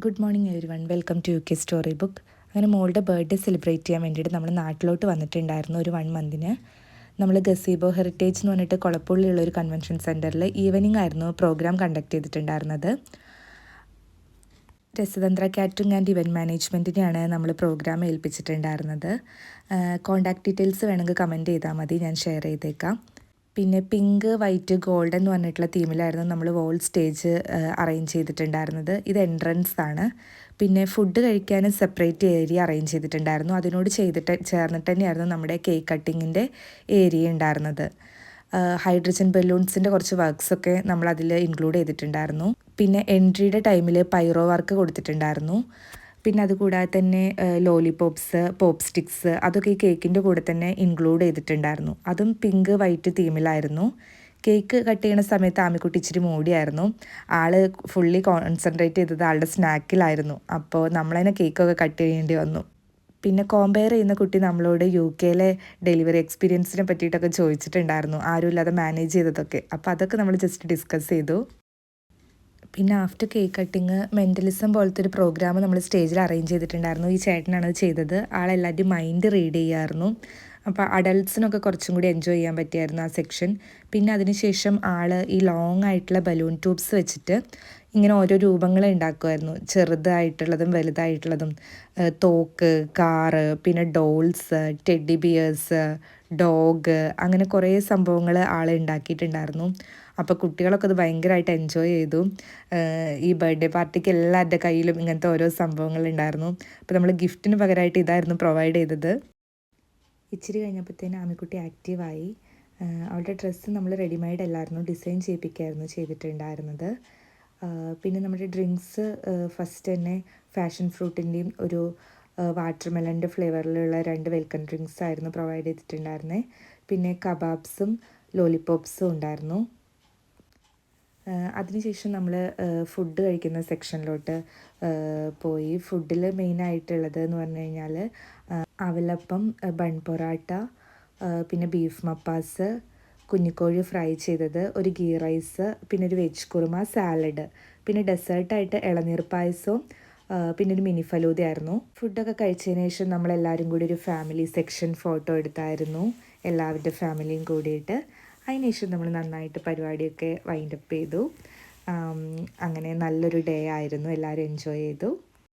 Good morning everyone, welcome to U K story book. അങ്ങനെ മോളുടെ birthday celebrate ചെയ്യാൻ വേണ്ടിയിട്ട് നമ്മൾ നാട്ടിലോട്ട് വന്നിട്ടുണ്ടായിരുന്നു. ഒരു 1 മന്തിന് നമ്മൾ ഗസീബോ ഹെറിറ്റേജ് എന്ന് പറഞ്ഞിട്ട് കൊളപ്പുള്ളിയുള്ള ഒരു കൺവെൻഷൻ സെൻറ്ററിൽ ഈവനിങ് ആയിരുന്നു പ്രോഗ്രാം കണ്ടക്ട് ചെയ്തിട്ടുണ്ടായിരുന്നത്. രസതന്ത്ര കാറ്ററിംഗ് ആൻഡ് ഇവൻറ്റ് മാനേജ്മെൻറ്റിനെയാണ് നമ്മൾ പ്രോഗ്രാം ഏൽപ്പിച്ചിട്ടുണ്ടായിരുന്നത്. കോൺടാക്ട് ഡീറ്റെയിൽസ് വേണമെങ്കിൽ കമൻറ്റ് ചെയ്താൽ മതി, ഞാൻ ഷെയർ ചെയ്തേക്കാം. പിന്നെ പിങ്ക്, വൈറ്റ്, ഗോൾഡൻ എന്ന് പറഞ്ഞിട്ടുള്ള തീമിലായിരുന്നു നമ്മൾ വോൾ സ്റ്റേജ് അറേഞ്ച് ചെയ്തിട്ടുണ്ടായിരുന്നത്. ഇത് എൻട്രൻസ് ആണ്. പിന്നെ ഫുഡ് കഴിക്കാൻ സെപ്പറേറ്റ് ഏരിയ അറേഞ്ച് ചെയ്തിട്ടുണ്ടായിരുന്നു. അതിനോട് ചേർന്നിട്ട് തന്നെയായിരുന്നു നമ്മുടെ കേക്ക് കട്ടിങ്ങിൻ്റെ ഏരിയ ഉണ്ടായിരുന്നത്. ഹൈഡ്രജൻ ബലൂൺസിൻ്റെ കുറച്ച് വർക്ക്സൊക്കെ നമ്മളതിൽ ഇൻക്ലൂഡ് ചെയ്തിട്ടുണ്ടായിരുന്നു. പിന്നെ എൻട്രിയുടെ ടൈമിൽ പൈറോ വർക്ക് കൊടുത്തിട്ടുണ്ടായിരുന്നു. പിന്നെ അതുകൂടാതെ തന്നെ ലോലിപോപ്സ്, പോപ്പ് സ്റ്റിക്സ് അതൊക്കെ ഈ കേക്കിൻ്റെ കൂടെ തന്നെ ഇൻക്ലൂഡ് ചെയ്തിട്ടുണ്ടായിരുന്നു. അതും പിങ്ക് വൈറ്റ് തീമിലായിരുന്നു. കേക്ക് കട്ട് ചെയ്യുന്ന സമയത്ത് ആമിക്കുട്ടി ഇച്ചിരി മൂടിയായിരുന്നു. ആൾ ഫുള്ളി കോൺസെൻട്രേറ്റ് ചെയ്തത് ആളുടെ സ്നാക്കിലായിരുന്നു. അപ്പോൾ നമ്മളതിനെ കേക്കൊക്കെ കട്ട് ചെയ്യേണ്ടി വന്നു. പിന്നെ കോമ്പയർ ചെയ്യുന്ന കുട്ടി നമ്മളോട് UK ഡെലിവറി എക്സ്പീരിയൻസിനെ പറ്റിയിട്ടൊക്കെ ചോദിച്ചിട്ടുണ്ടായിരുന്നു, ആരുമില്ലാതെ മാനേജ് ചെയ്തതൊക്കെ. അപ്പോൾ അതൊക്കെ നമ്മൾ ജസ്റ്റ് ഡിസ്കസ് ചെയ്തു. പിന്നെ ആഫ്റ്റർ കേക്ക് കട്ടിങ് മെൻ്റലിസം പോലത്തെ ഒരു പ്രോഗ്രാം നമ്മൾ സ്റ്റേജിൽ അറേഞ്ച് ചെയ്തിട്ടുണ്ടായിരുന്നു. ഈ ചേട്ടനാണ് അത് ചെയ്തത്. ആളെല്ലാവരുടെയും മൈൻഡ് റീഡ് ചെയ്യുമായിരുന്നു. അപ്പോൾ അഡൾട്ട്സിനൊക്കെ കുറച്ചും കൂടി എൻജോയ് ചെയ്യാൻ പറ്റിയായിരുന്നു ആ സെക്ഷൻ. പിന്നെ അതിനുശേഷം ആൾ ഈ ലോങ് ആയിട്ടുള്ള ബലൂൺ ട്യൂബ്സ് വെച്ചിട്ട് ഇങ്ങനെ ഓരോ രൂപങ്ങൾ ഉണ്ടാക്കുമായിരുന്നു. ചെറുതായിട്ടുള്ളതും വലുതായിട്ടുള്ളതും, തോക്ക്, കാറ്, പിന്നെ ഡോൾസ്, ടെഡ്ഡി ബിയേഴ്സ്, ഡോഗ്, അങ്ങനെ കുറേ സംഭവങ്ങൾ ആൾ ഉണ്ടാക്കിയിട്ടുണ്ടായിരുന്നു. അപ്പോൾ കുട്ടികളൊക്കെ അത് ഭയങ്കരമായിട്ട് എൻജോയ് ചെയ്തു. ഈ ബർത്ത്ഡേ പാർട്ടിക്ക് എല്ലാവരുടെ കയ്യിലും ഇങ്ങനത്തെ ഓരോ സംഭവങ്ങളുണ്ടായിരുന്നു. അപ്പോൾ നമ്മൾ ഗിഫ്റ്റിന് പകരമായിട്ട് ഇതായിരുന്നു പ്രൊവൈഡ് ചെയ്തത്. ഇച്ചിരി കഴിഞ്ഞപ്പോഴത്തേന് ആമിക്കുട്ടി ആക്റ്റീവായി. അവളുടെ ഡ്രസ്സ് നമ്മൾ റെഡിമെയ്ഡ് അല്ലായിരുന്നു, ഡിസൈൻ ചെയ്യിപ്പിക്കുകയായിരുന്നു ചെയ്തിട്ടുണ്ടായിരുന്നത്. പിന്നെ നമ്മുടെ ഡ്രിങ്ക്സ് ഫസ്റ്റ് തന്നെ ഫാഷൻ ഫ്രൂട്ടിൻ്റെയും ഒരു വാട്ടർമെലൻ്റെ ഫ്ലേവറിലുള്ള 2 വെൽക്കം ഡ്രിങ്ക്സ് ആയിരുന്നു പ്രൊവൈഡ് ചെയ്തിട്ടുണ്ടായിരുന്നത്. പിന്നെ കബാബ്സും ലോലിപോപ്സും ഉണ്ടായിരുന്നു. അതിനുശേഷം നമ്മൾ ഫുഡ് കഴിക്കുന്ന സെക്ഷനിലോട്ട് പോയി. ഫുഡിൽ മെയിനായിട്ടുള്ളത് എന്ന് പറഞ്ഞു കഴിഞ്ഞാൽ അവലപ്പം, ബൺ പൊറാട്ട, പിന്നെ ബീഫ് മപ്പാസ്, കുഞ്ഞിക്കോഴി ഫ്രൈ ചെയ്തത്, ഒരു ഗീ റൈസ്, പിന്നെ ഒരു വെജ് കുറുമ, സാലഡ്, പിന്നെ ഡെസേർട്ടായിട്ട് ഇളനീർ പായസവും പിന്നെ ഒരു മിനി ഫലൂദയായിരുന്നു. ഫുഡൊക്കെ കഴിച്ചതിന് ശേഷം നമ്മളെല്ലാവരും കൂടി ഒരു ഫാമിലി സെക്ഷൻ ഫോട്ടോ എടുത്തായിരുന്നു, എല്ലാവരുടെ ഫാമിലിയും കൂടിയിട്ട്. അതിനുശേഷം നമ്മൾ നന്നായിട്ട് പരിപാടിയൊക്കെ വൈൻഡപ്പ് ചെയ്തു. അങ്ങനെ നല്ലൊരു ഡേ ആയിരുന്നു, എല്ലാവരും എൻജോയ് ചെയ്തു.